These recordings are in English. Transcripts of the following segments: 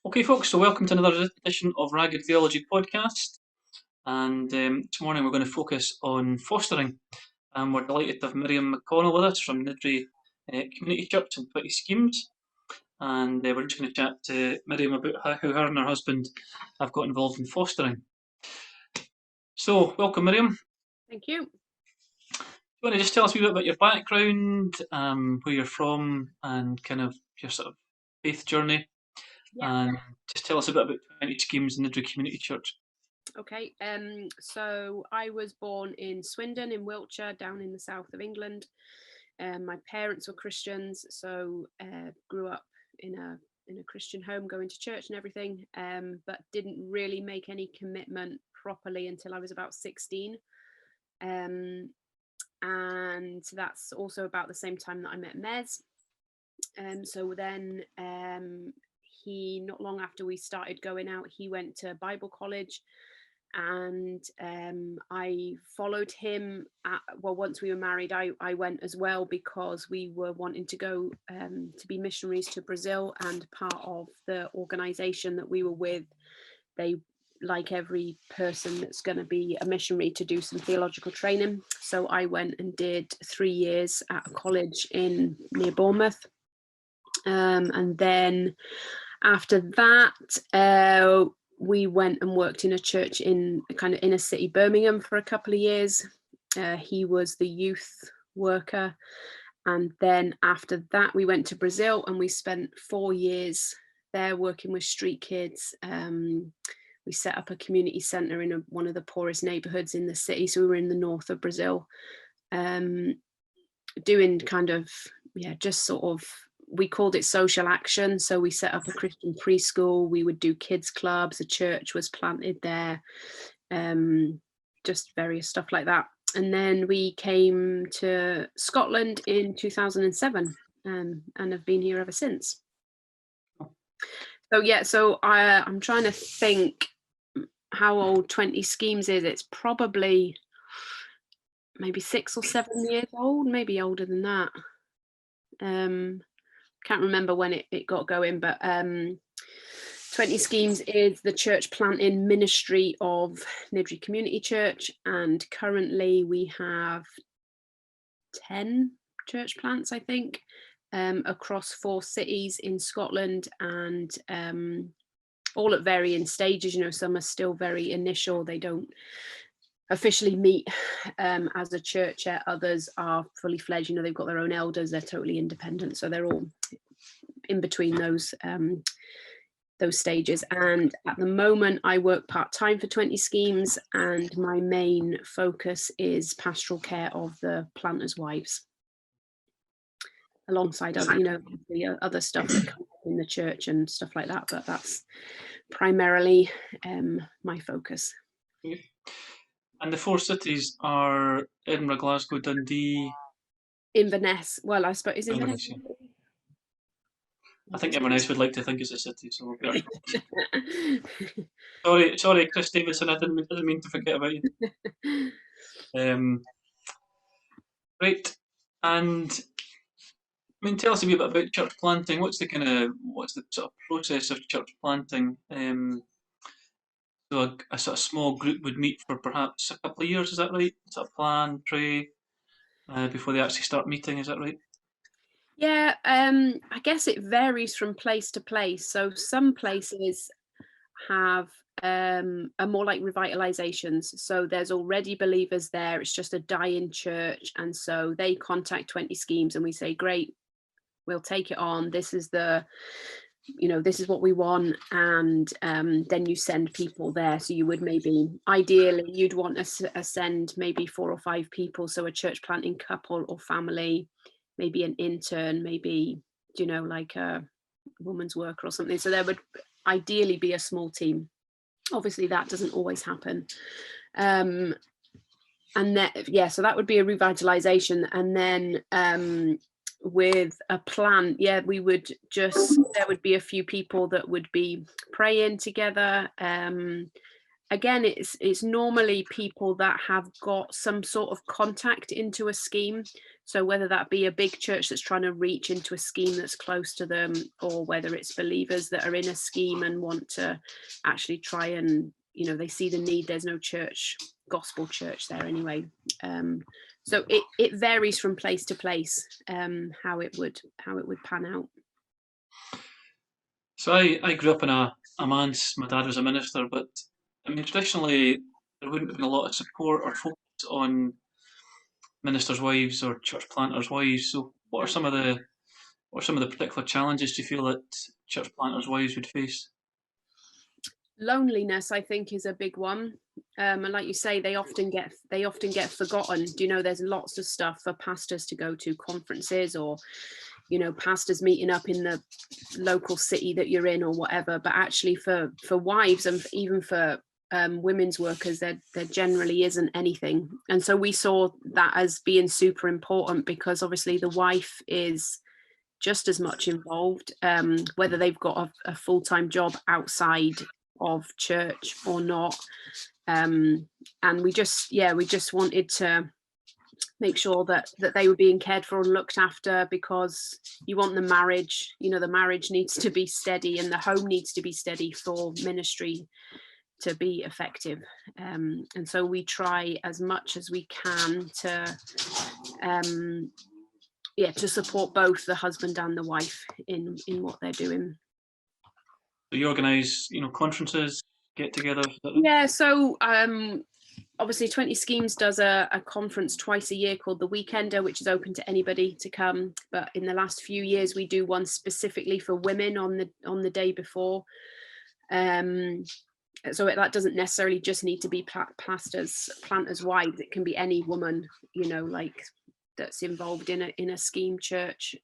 Okay, folks, so welcome to another edition of Ragged Theology Podcast. And this morning we're going to focus on fostering. And we're delighted to have Miriam McConnell with us from Nidri Community Church and 20 Schemes. And we're just going to chat to Miriam about how her and her husband have got involved in fostering. So, welcome, Miriam. Thank you. Do you want to just tell us a wee bit about your background, where you're from, and kind of your sort of faith journey? Yeah. And just tell us a bit about 20 Schemes and Nidri Community Church. Okay. So I was born in Swindon in Wiltshire, down in the south of England. My parents were Christians, so grew up in a Christian home, going to church and everything, but didn't really make any commitment properly until I was about 16. And that's also about the same time that I met Mez. So then he, not long after we started going out, he went to Bible college, and I followed him. Once we were married, I went as well, because we were wanting to go to be missionaries to Brazil, and part of the organization that we were with, they like every person that's going to be a missionary to do some theological training. So I went and did 3 years at a college near Bournemouth. And then after that, we went and worked in a church in kind of inner city Birmingham for a couple of years. He was the youth worker. And then after that, we went to Brazil, and we spent 4 years there working with street kids. We set up a community centre in one of the poorest neighbourhoods in the city. So we were in the north of Brazil, doing kind of, just sort of, we called it social action. So we set up a Christian preschool. We would do kids clubs. A church was planted there, just various stuff like that. And then we came to Scotland in 2007, and have been here ever since. So I'm trying to think how old 20 Schemes is. It's probably maybe 6 or 7 years old, maybe older than that. Can't remember when it got going, but 20 Schemes is the church planting ministry of Nidri Community Church, and currently we have 10 church plants, I think, across 4 cities in Scotland, and all at varying stages. Some are still very initial. They don't officially meet as a church yet. Others are fully fledged. They've got their own elders. They're totally independent. So they're all in between those stages. And at the moment, I work part-time for 20 Schemes, and my main focus is pastoral care of the planters' wives, alongside other, the other stuff that comes in the church and stuff like that. But that's primarily my focus. And the 4 cities are Edinburgh, Glasgow, Dundee, Inverness. Well, I suppose, is Inverness? Yeah. I think Inverness would like to think it's a city, so sorry, Chris Davidson, I didn't mean to forget about you. Right, and tell us a wee bit about church planting. What's the sort of process of church planting? So a sort of small group would meet for perhaps a couple of years, is that right? Sort of plan, pray, before they actually start meeting, is that right? Yeah, I guess it varies from place to place. So some places have are more like revitalizations. So there's already believers there. It's just a dying church, and so they contact 20 Schemes, and we say, great, we'll take it on. This is this is what we want. And then you send people there. So you would ideally, you'd want to send maybe 4 or 5 people. So a church planting couple or family, maybe an intern, maybe, like a woman's worker or something. So there would ideally be a small team. Obviously that doesn't always happen. And then, so that would be a revitalization. And then with a plan, there would be a few people that would be praying together, again, it's normally people that have got some sort of contact into a scheme. So whether that be a big church that's trying to reach into a scheme that's close to them, or whether it's believers that are in a scheme and want to actually try and, they see the need. There's no church, gospel church there anyway. So it varies from place to place, how it would pan out. So I grew up in a manse. My dad was a minister, but I mean, traditionally, there wouldn't have been a lot of support or focus on ministers' wives or church planters' wives. So, what are some of the particular challenges do you feel that church planters' wives would face? Loneliness, I think, is a big one. And like you say, they often get forgotten. There's lots of stuff for pastors to go to, conferences, or pastors meeting up in the local city that you're in or whatever. But actually, for wives and even for women's workers, there generally isn't anything. And so we saw that as being super important, because obviously the wife is just as much involved, whether they've got a full-time job outside of church or not. And we just wanted to make sure that they were being cared for and looked after, because you want the marriage needs to be steady, and the home needs to be steady for ministry to be effective. And so we try as much as we can to support both the husband and the wife in what they're doing. So you organise, conferences, get-togethers. Yeah, so obviously 20 Schemes does a conference twice a year called the Weekender, which is open to anybody to come. But in the last few years, we do one specifically for women on the day before. So that doesn't necessarily just need to be planters' wives. It can be any woman, like that's involved in a scheme church.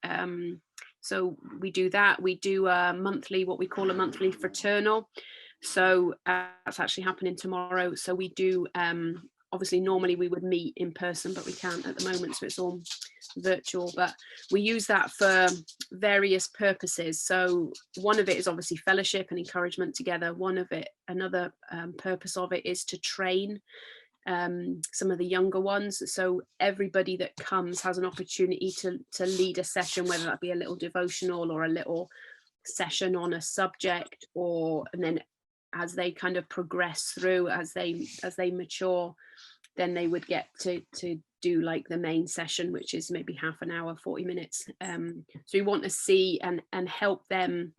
So we do that. We do what we call a monthly fraternal. So that's actually happening tomorrow. So we do, obviously normally we would meet in person, but we can't at the moment, so it's all virtual. But we use that for various purposes. So one of it is obviously fellowship and encouragement together. Another purpose of it is to train some of the younger ones. So everybody that comes has an opportunity to lead a session, whether that be a little devotional or a little session on a subject, and then as they kind of progress through, as they mature, then they would get to do like the main session, which is maybe half an hour, 40 minutes. So we want to see and help them,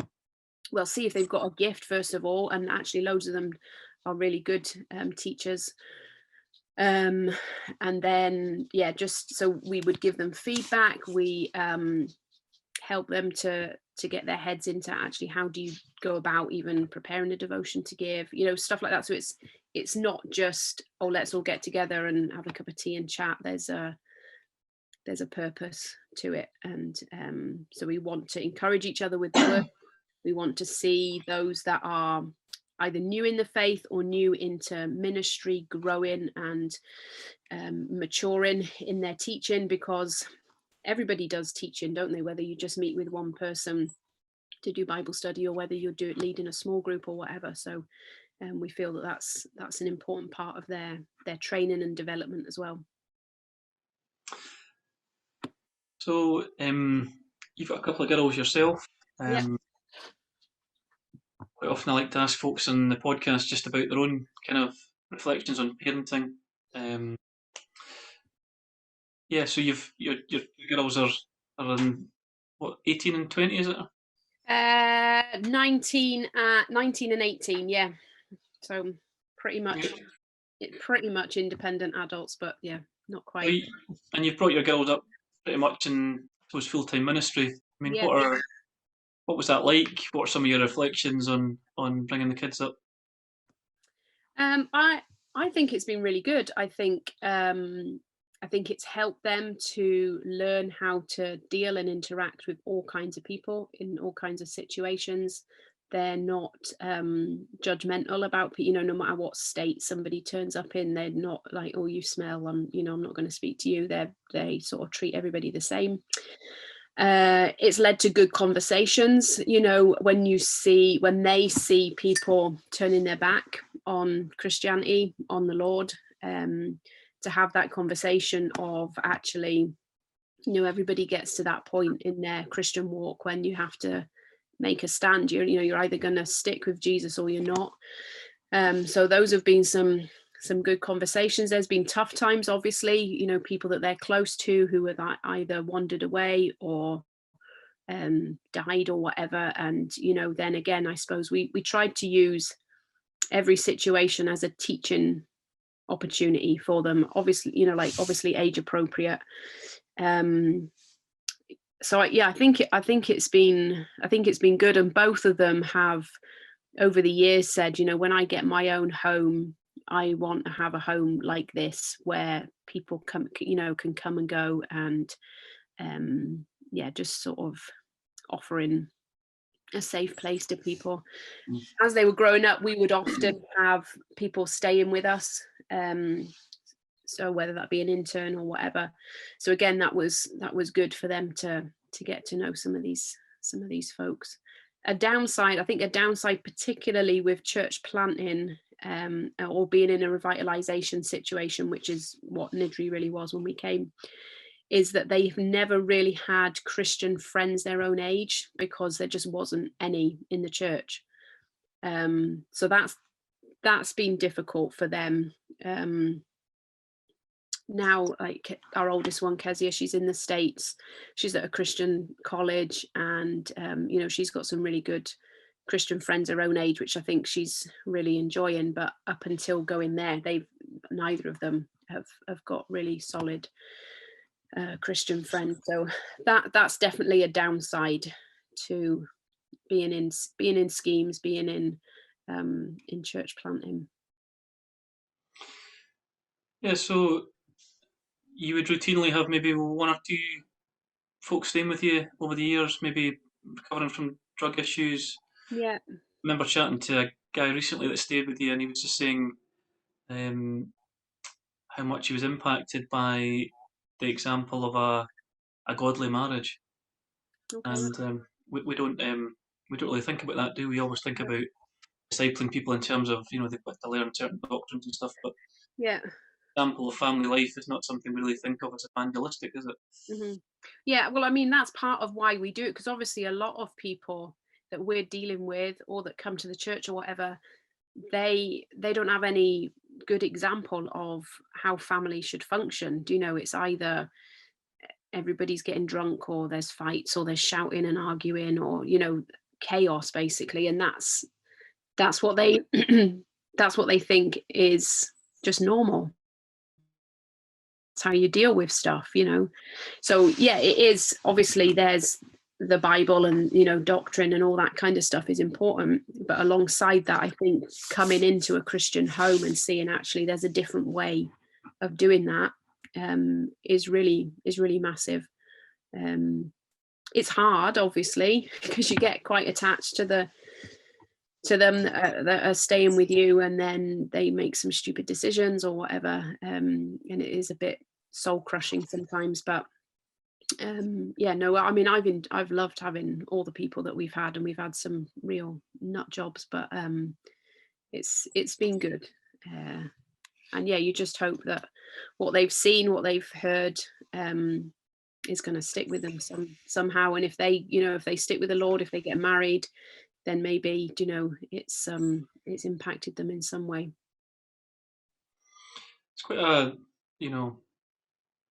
see if they've got a gift first of all, and actually loads of them are really good teachers. And then just so we would give them feedback. We help them to get their heads into actually how do you go about even preparing a devotion to give, stuff like that. So it's not just, let's all get together and have a cup of tea and chat. There's a purpose to it. And so we want to encourage each other with the work. We want to see those that are either new in the faith or new into ministry growing and maturing in their teaching, because everybody does teaching, don't they? Whether you just meet with one person to do Bible study, or whether you do it leading a small group or whatever. So we feel that that's an important part of their training and development as well. So you've got a couple of girls yourself. Yeah. Quite often I like to ask folks on the podcast just about their own kind of reflections on parenting. So your girls are in what, 18 and 20, is it? 19 and 18, yeah. So pretty much independent adults, but yeah, not quite. And you've brought your girls up pretty much in, I suppose, full-time ministry. I mean, Yeah. what was that like? What are some of your reflections on bringing the kids up? I think it's been really good. I think it's helped them to learn how to deal and interact with all kinds of people in all kinds of situations. They're not judgmental about, no matter what state somebody turns up in. They're not like, oh, you smell, I'm not going to speak to you. They sort of treat everybody the same. It's led to good conversations. When they see people turning their back on Christianity, on the Lord, to have that conversation of actually, everybody gets to that point in their Christian walk when you have to make a stand. You're either going to stick with Jesus or you're not. So those have been some good conversations. There's been tough times, obviously, people that they're close to who have either wandered away or died or whatever. And, then again, I suppose we tried to use every situation as a teaching opportunity for them. Obviously, obviously age appropriate. So I think it's been good. And both of them have over the years said, when I get my own home, I want to have a home like this where people can come and go, and just sort of offering a safe place to people. Mm. As they were growing up, we would often have people staying with us. So whether that be an intern or whatever. So again, that was good for them to get to know some of these folks. I think a downside, particularly with church planting, or being in a revitalization situation, which is what Nidri really was when we came, is that they've never really had Christian friends their own age, because there just wasn't any in the church. So that's been difficult for them. Now, like our oldest one, Kezia, she's in the States. She's at a Christian college, and she's got some really good Christian friends her own age, which I think she's really enjoying. But up until going there, neither of them have got really solid Christian friends. So that's definitely a downside to being in schemes, being in church planting. Yeah, so you would routinely have maybe one or two folks staying with you over the years, maybe recovering from drug issues. Yeah. I remember chatting to a guy recently that stayed with you, and he was just saying how much he was impacted by the example of a godly marriage. Okay. And we don't really think about that, do we? Always think about discipling people in terms of they've got to learn certain doctrines and stuff, but Yeah. example of family life is not something we really think of as evangelistic, is it? Hmm. Yeah, well, I mean, that's part of why we do it, because obviously a lot of people that we're dealing with or that come to the church or whatever, they don't have any good example of how family should function. It's either everybody's getting drunk, or there's fights, or there's shouting and arguing, or chaos basically, and that's what they that's what they think is just normal. It's how you deal with stuff. So yeah, it is, obviously there's the Bible and doctrine and all that kind of stuff is important, but alongside that, I think coming into a Christian home and seeing actually there's a different way of doing that is really massive. It's hard, obviously, because you get quite attached to them that are staying with you, and then they make some stupid decisions or whatever, and it is a bit soul crushing sometimes. But yeah, no, I mean, I've loved having all the people that we've had, and we've had some real nut jobs, but it's been good. And yeah, you just hope that what they've seen, what they've heard, is going to stick with them somehow. And if they stick with the Lord, if they get married, then maybe it's impacted them in some way. It's quite a you know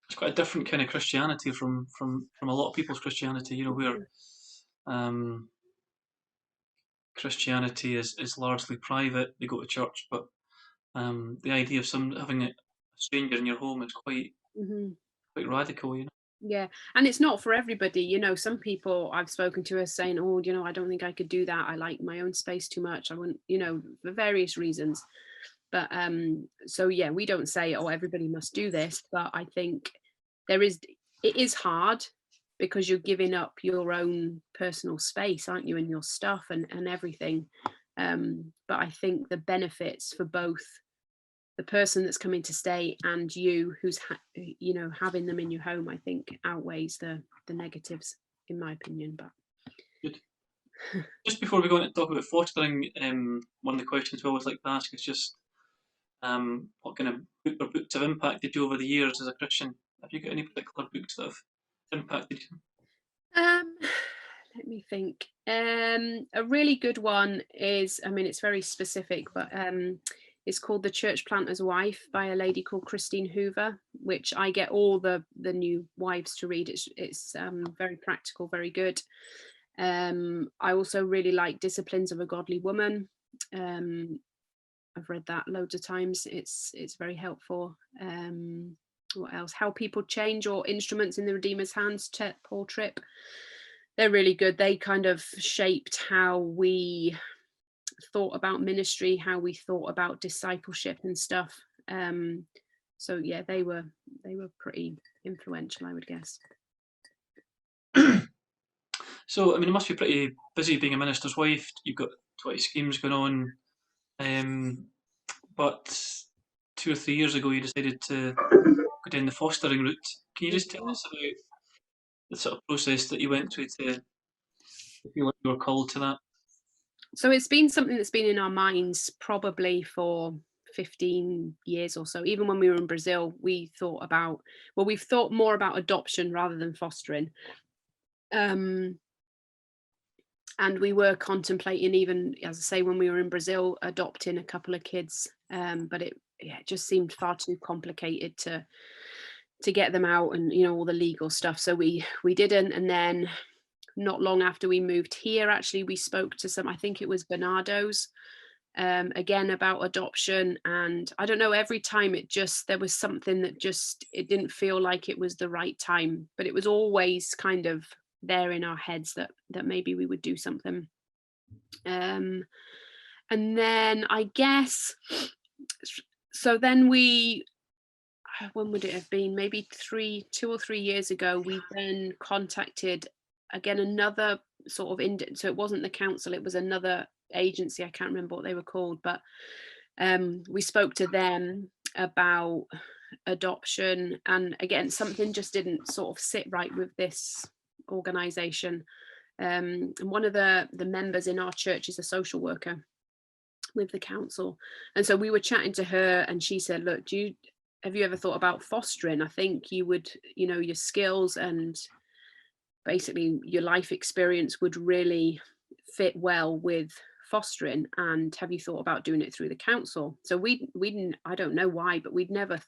it's quite a different kind of Christianity from a lot of people's Christianity. Where um, Christianity is largely private. They go to church, but the idea of having a stranger in your home is Hmm. quite radical. Yeah, and it's not for everybody. Some people I've spoken to are saying, "Oh, I don't think I could do that. I like my own space too much. I wouldn't," for various reasons. But so yeah, we don't say, "Oh, everybody must do this," but I think it is hard, because you're giving up your own personal space, aren't you, and your stuff and everything. But I think the benefits for both the person that's coming to stay and you who's having them in your home, I think outweighs the negatives. in my opinion. But Good. Just before we go on to talk about fostering, one of the questions we always like to ask is just what kind of book or books have impacted you over the years as a Christian? Have you got any particular books that have impacted you? um, let me think. A really good one is, I mean, it's very specific, but it's called The Church Planter's Wife by a lady called Christine Hoover, which I get all the new wives to read. It's very practical, very good. I also really like Disciplines of a Godly Woman. I've read that loads of times. It's very helpful. What else? How People Change, or Instruments in the Redeemer's Hands, Paul Tripp. They're really good. They kind of shaped how we thought about ministry, how we thought about discipleship and stuff. So yeah, they were pretty influential, I would guess. So, I mean, it must be pretty busy being a minister's wife. You've got 20 schemes going on. But 2 or 3 years ago, you decided to go down the fostering route. Can you just tell Mhm. us about the sort of process that you went through to feel like you were called to that? So it's been something that's been in our minds probably for 15 years or so. Even when we were in Brazil, we thought about, well, we've thought more about adoption rather than fostering. Um, and we were contemplating, even as I say, when we were in Brazil, adopting a couple of kids. But it just seemed far too complicated to get them out, and all the legal stuff. So we didn't. And then not long after we moved here, actually, we spoke to some, I think it was Bernardo's, again about adoption. And I don't know, every time there was something that it didn't feel like it was the right time, but it was always kind of there in our heads that maybe we would do something. And then I guess, so then when would it have been? Maybe 2 or 3 years ago, we then contacted again another sort of so it wasn't the council, it was another agency. I can't remember what they were called, but we spoke to them about adoption, and again something just didn't sort of sit right with this organization. And one of the members in our church is a social worker with the council, and so we were chatting to her, and she said, look, have you ever thought about fostering? I think you would, your skills and basically your life experience would really fit well with fostering. And have you thought about doing it through the council? So we didn't, I don't know why, but we'd never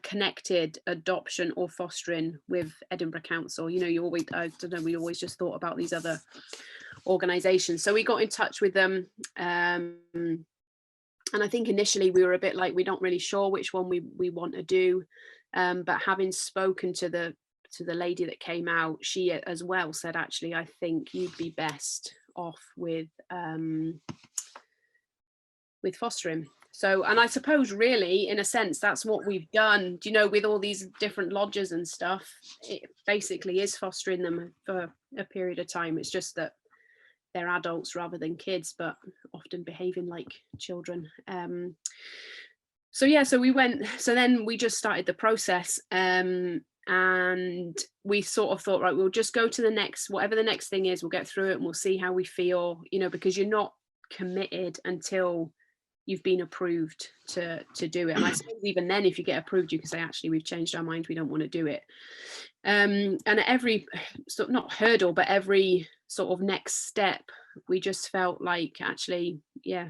connected adoption or fostering with Edinburgh Council. You always, I don't know, we always just thought about these other organizations. So we got in touch with them. And I think initially we were a bit like, we're not really sure which one we want to do. But having spoken to the lady that came out, she as well said, actually, I think you'd be best off with fostering. So, and I suppose really, in a sense, that's what we've done, with all these different lodges and stuff. It basically is fostering them for a period of time. It's just that they're adults rather than kids, but often behaving like children. So then we just started the process, and we sort of thought, right, we'll just go to whatever the next thing is, we'll get through it and we'll see how we feel, because you're not committed until you've been approved to do it. And I suppose even then, if you get approved, you can say, actually, we've changed our mind, we don't want to do it. And at every sort of, not hurdle, but every sort of next step, we just felt like, actually, yeah,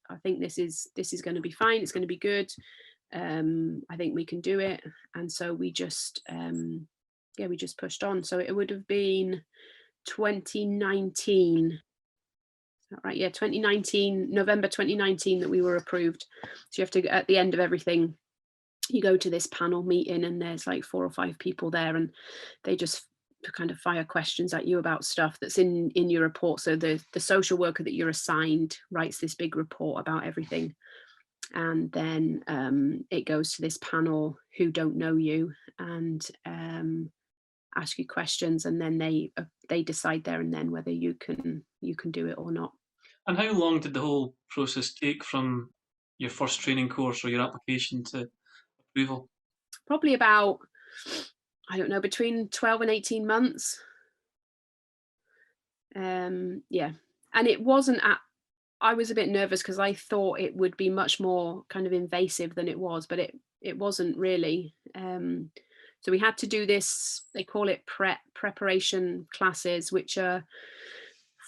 I think this is going to be fine, it's going to be good. I think we can do it. And so we just we just pushed on. So it would have been 2019. Right, yeah, 2019, November 2019, that we were approved. So you have to, at the end of everything, you go to this panel meeting, and there's like 4 or 5 people there, and they just kind of fire questions at you about stuff that's in your report. So the social worker that you're assigned writes this big report about everything, and then it goes to this panel who don't know you and ask you questions, and then they decide there and then whether you can do it or not. And how long did the whole process take from your first training course or your application to approval? Probably about I don't know, between 12 and 18 months. Yeah. And it wasn't at I was a bit nervous because I thought it would be much more kind of invasive than it was, but it wasn't really. So we had to do this. They call it preparation classes, which are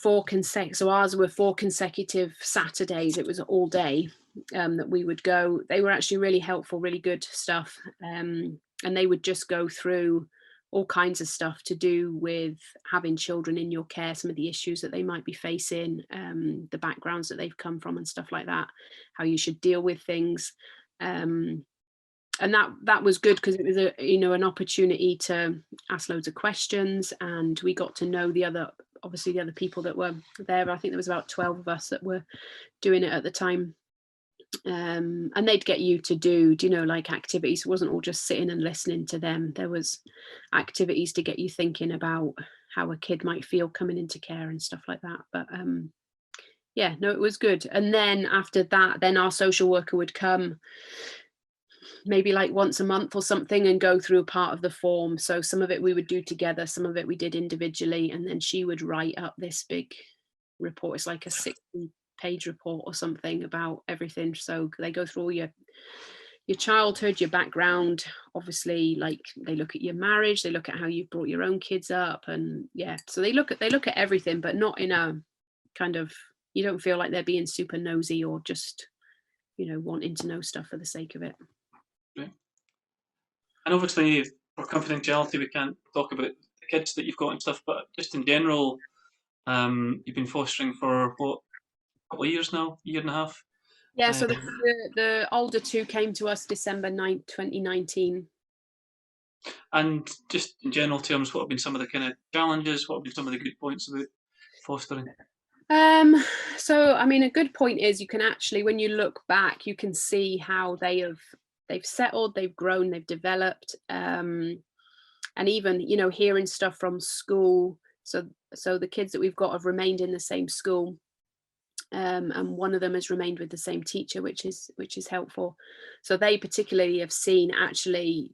so ours were 4 consecutive Saturdays. It was all day that we would go. They were actually really helpful, really good stuff, and they would just go through all kinds of stuff to do with having children in your care, some of the issues that they might be facing, the backgrounds that they've come from and stuff like that, how you should deal with things. And that was good because it was an opportunity to ask loads of questions, and we got to know the other people that were there. I think there was about 12 of us that were doing it at the time. And they'd get you to do like activities. It wasn't all just sitting and listening to them. There was activities to get you thinking about how a kid might feel coming into care and stuff like that. But yeah, no, it was good. And then after that, then our social worker would come maybe like once a month or something and go through a part of the form. So some of it we would do together, some of it we did individually, and then she would write up this big report. It's like a 60-page report or something about everything. So they go through all your childhood, your background, obviously, like they look at your marriage, they look at how you've brought your own kids up, and yeah, so they look at everything, but not in a kind of, you don't feel like they're being super nosy or just wanting to know stuff for the sake of it. Right. And obviously, for confidentiality, we can't talk about the kids that you've got and stuff, but just in general, you've been fostering for what, a couple of years now, year and a half? Yeah, so Um, the older two came to us December 9th, 2019. and just in general terms, what have been some of the kind of challenges? What have been some of the good points about fostering? Um, so I mean, a good point is you can actually, when you look back, you can see how they've settled, they've grown, they've developed, and even hearing stuff from school. So the kids that we've got have remained in the same school, and one of them has remained with the same teacher, which is helpful. So they particularly have seen actually,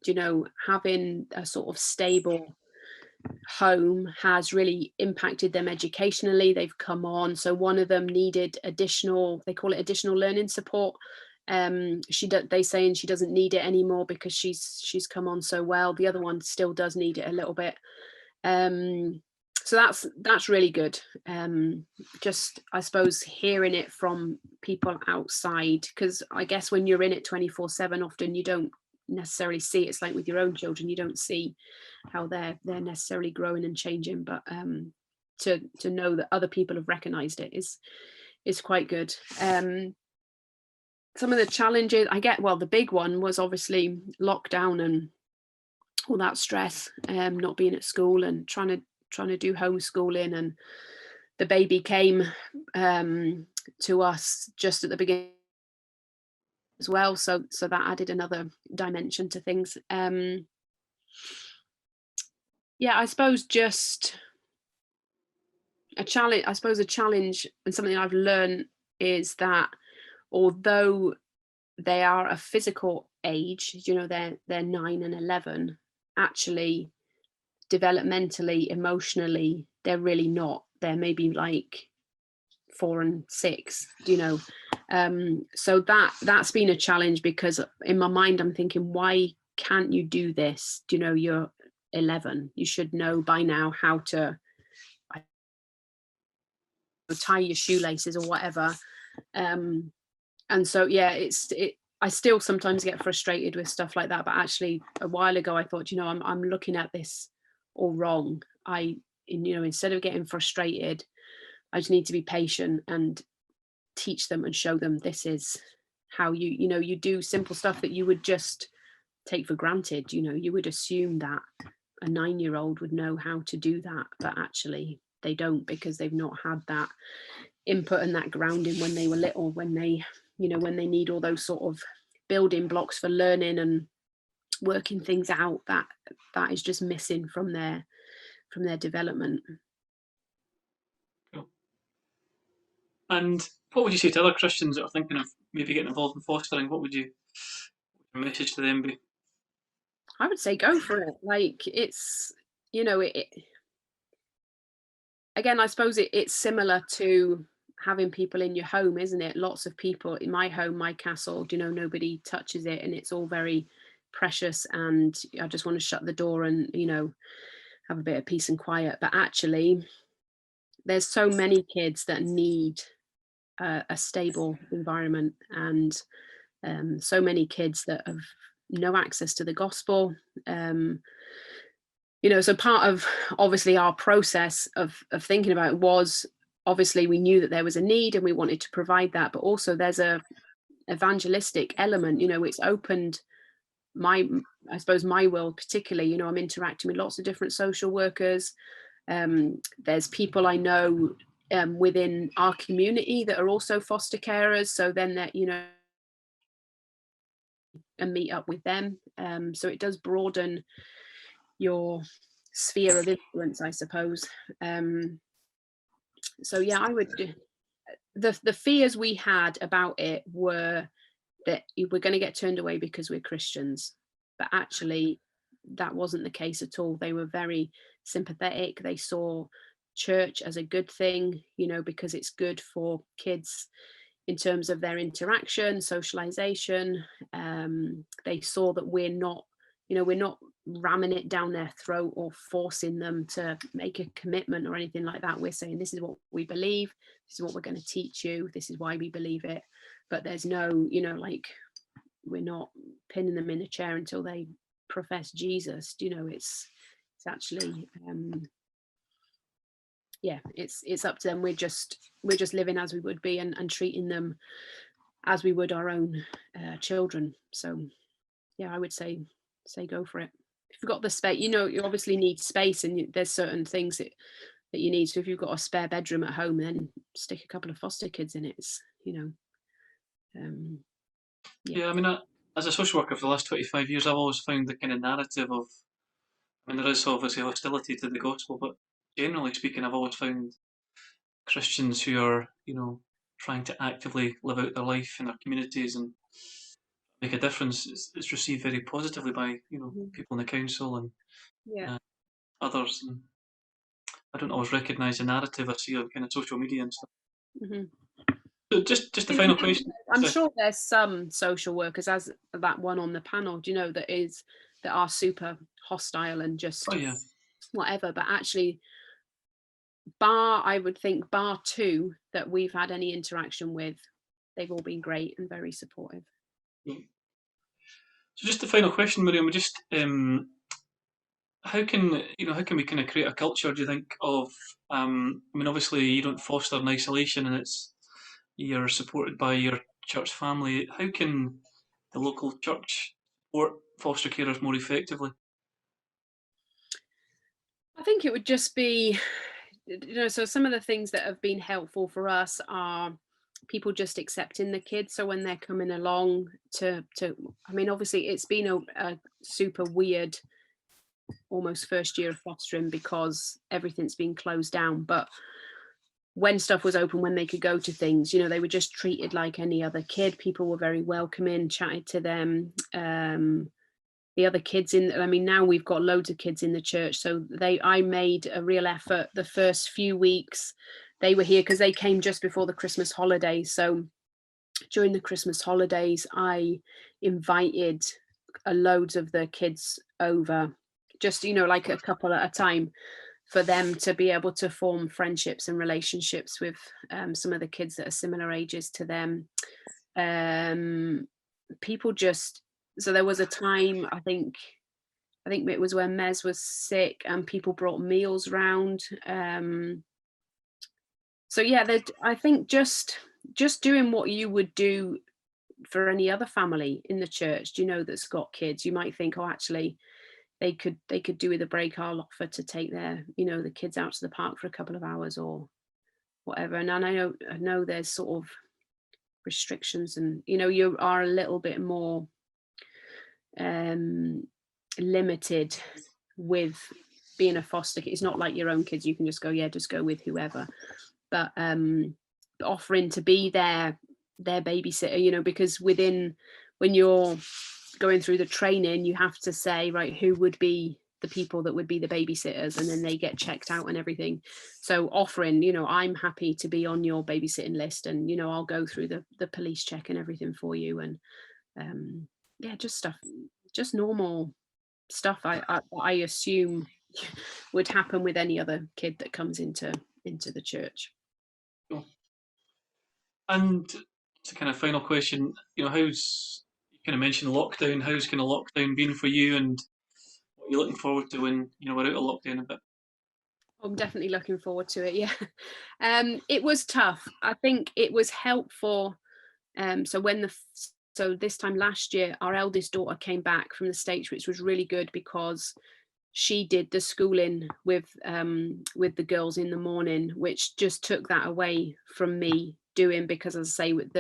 having a sort of stable home has really impacted them educationally. They've come on. So one of them needed additional, they call it additional learning support. They saying she doesn't need it anymore because she's come on so well. The other one still does need it a little bit. So that's really good. Just, I suppose, hearing it from people outside, because I guess when you're in it 24/7, often you don't necessarily see it. It's like with your own children, you don't see how they're necessarily growing and changing, but to know that other people have recognized it is quite good. Some of the challenges I get, well, the big one was obviously lockdown and all that stress, not being at school and trying to do homeschooling, and the baby came to us just at the beginning as well, so that added another dimension to things. Yeah, I suppose just a challenge and something I've learned is that although they are a physical age, they're 9 and 11, actually developmentally, emotionally, they're really not. They're maybe like 4 and 6, so that's been a challenge, because in my mind I'm thinking, why can't you do this? You're 11, you should know by now how to tie your shoelaces or whatever. And so yeah, I still sometimes get frustrated with stuff like that, but actually a while ago I thought, I'm looking at this all wrong. Instead of getting frustrated, I just need to be patient and teach them and show them this is how you do simple stuff that you would just take for granted. You would assume that a 9-year-old would know how to do that, but actually they don't, because they've not had that input and that grounding when they were little, when they need all those sort of building blocks for learning and working things out, that is just missing from their development. Cool. And what would you say to other Christians that are thinking of maybe getting involved in fostering? What would your message to them be? I would say go for it. Like it's, again, I suppose it's similar to having people in your home, isn't it? Lots of people in my home, my castle, nobody touches it and it's all very precious and I just want to shut the door and, have a bit of peace and quiet. But actually, there's so many kids that need a stable environment and so many kids that have no access to the gospel. So part of obviously our process of thinking about it was obviously we knew that there was a need and we wanted to provide that, but also there's a evangelistic element. It's opened I suppose my world particularly. I'm interacting with lots of different social workers. There's people I know within our community that are also foster carers, so then that and meet up with them. So it does broaden your sphere of influence, I suppose. So yeah, I would. The fears we had about it were that we're going to get turned away because we're Christians, but actually that wasn't the case at all. They were very sympathetic. They saw church as a good thing, because it's good for kids in terms of their interaction, socialization. They saw that we're not ramming it down their throat or forcing them to make a commitment or anything like that. We're saying this is what we believe, this is what we're going to teach you, this is why we believe it. But there's no, like, we're not pinning them in a chair until they profess Jesus. It's actually it's up to them. We're just living as we would be and treating them as we would our own children. So yeah, I would say go for it. If you've got the space, you obviously need space and there's certain things that you need. So if you've got a spare bedroom at home, then stick a couple of foster kids in it. It's, yeah. Yeah, I mean, as a social worker for the last 25 years, I've always found the kind of narrative of, I mean, there is obviously hostility to the gospel, but generally speaking, I've always found Christians who are, trying to actively live out their life in their communities and make a difference, it's received very positively by, Mhm. people in the council and Yeah. uh, others. And I don't always recognise the narrative I see on kind of social media and stuff. Mhm. So just a I'm final question. I'm So, sure there's some social workers, as that one on the panel, that are super hostile and oh just yeah, whatever. But actually, I would think bar two that we've had any interaction with, they've all been great and very supportive. yeah. So just a final question, Miriam. We just how can we kind of create a culture? Do you think of I mean, obviously you don't foster in isolation, and you're supported by your church family. How can the local church support foster carers more effectively? I think it would just be, so some of the things that have been helpful for us are people just accepting the kids. So when they're coming along I mean, obviously it's been a super weird almost first year of fostering because everything's been closed down. But when stuff was open, when they could go to things, they were just treated like any other kid. People were very welcoming, chatted to them. The other kids I mean, now we've got loads of kids in the church. So I made a real effort the first few weeks. They were here because they came just before the Christmas holidays. So during the Christmas holidays, I invited loads of the kids over, just, like a couple at a time, for them to be able to form friendships and relationships with some of the kids that are similar ages to them. Um, People just, so there was a time, I think it was when Mez was sick and people brought meals round. So yeah, I think just doing what you would do for any other family in the church, that's got kids. You might think, oh, actually, they could do with a break. I'll offer to take the kids out to the park for a couple of hours or whatever. And I know there's sort of restrictions, and you are a little bit more um limited with being a foster kid. It's not like your own kids. You can just go with whoever. But offering to be their babysitter, because when you're going through the training, you have to say, right, who would be the people that would be the babysitters, and then they get checked out and everything. So offering, I'm happy to be on your babysitting list, and I'll go through the police check and everything for you, and yeah, just stuff, just normal stuff. I assume would happen with any other kid that comes into the church. Cool. And it's a kind of final question. How's you kind of mentioned lockdown? How's kind of lockdown been for you, and what are you looking forward to when we're out of lockdown a bit? I'm definitely looking forward to it. Yeah, it was tough. I think it was helpful. So so this time last year, our eldest daughter came back from the States, which was really good because she did the schooling with the girls in the morning, which just took that away from me doing, because as I say, with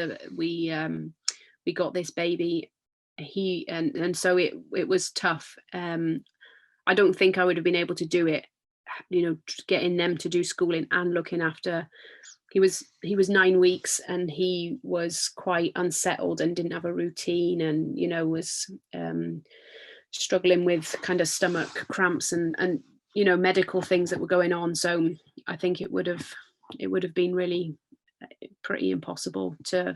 we got this baby, and so it was tough. I don't think I would have been able to do it, getting them to do schooling and looking after. He was 9 weeks, and he was quite unsettled and didn't have a routine, and was struggling with kind of stomach cramps and medical things that were going on. So I think it would have been really pretty impossible to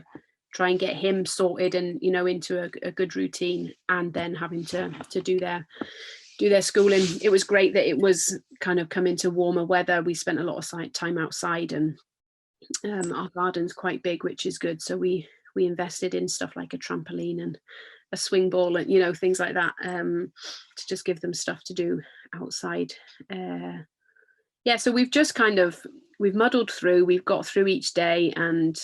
try and get him sorted and into a good routine, and then having to do their schooling. It was great that it was kind of coming to warmer weather. We spent a lot of time outside, and our garden's quite big, which is good. So we invested in stuff like a trampoline and a swing ball, and things like that, to just give them stuff to do outside. Yeah, so we've muddled through. We've got through each day, and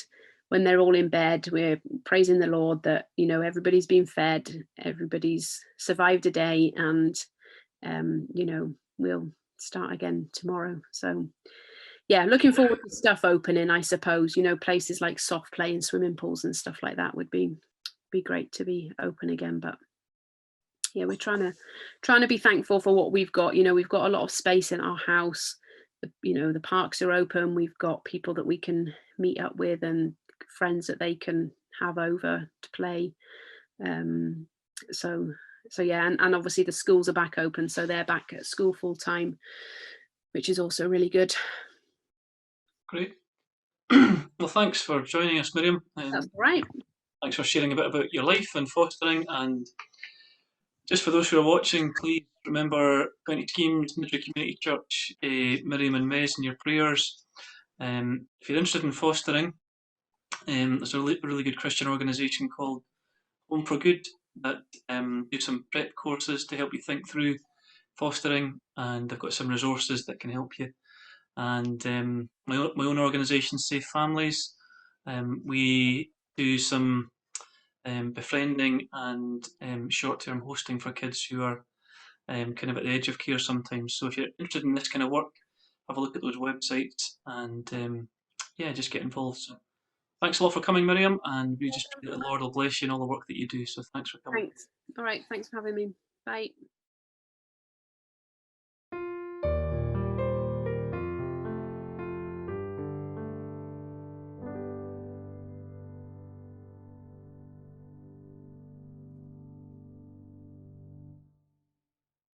when they're all in bed, we're praising the Lord that everybody's been fed, everybody's survived a day, and we'll start again tomorrow. So yeah, looking forward to stuff opening, I suppose. Places like soft play and swimming pools and stuff like that would be great to be open again. But yeah, we're trying to be thankful for what we've got. We've got a lot of space in our house. The parks are open. We've got people that we can meet up with, and friends that they can have over to play. So yeah, and obviously the schools are back open, so they're back at school full time, which is also really good. Great. Well, thanks for joining us, Miriam. That's all right. Thanks for sharing a bit about your life and fostering. And just for those who are watching, please remember County Teams, Midry Community Church, Miriam and Mez in your prayers. If you're interested in fostering, there's a really good Christian organisation called Home for Good that do some prep courses to help you think through fostering, and they've got some resources that can help you. And my own organisation, Safe Families, we do some befriending and short-term hosting for kids who are kind of at the edge of care sometimes. So if you're interested in this kind of work, have a look at those websites, and yeah, just get involved. So thanks a lot for coming, Miriam, and we just pray that the Lord will bless you in all the work that you do. So thanks for coming. Thanks. All right. Thanks for having me. Bye.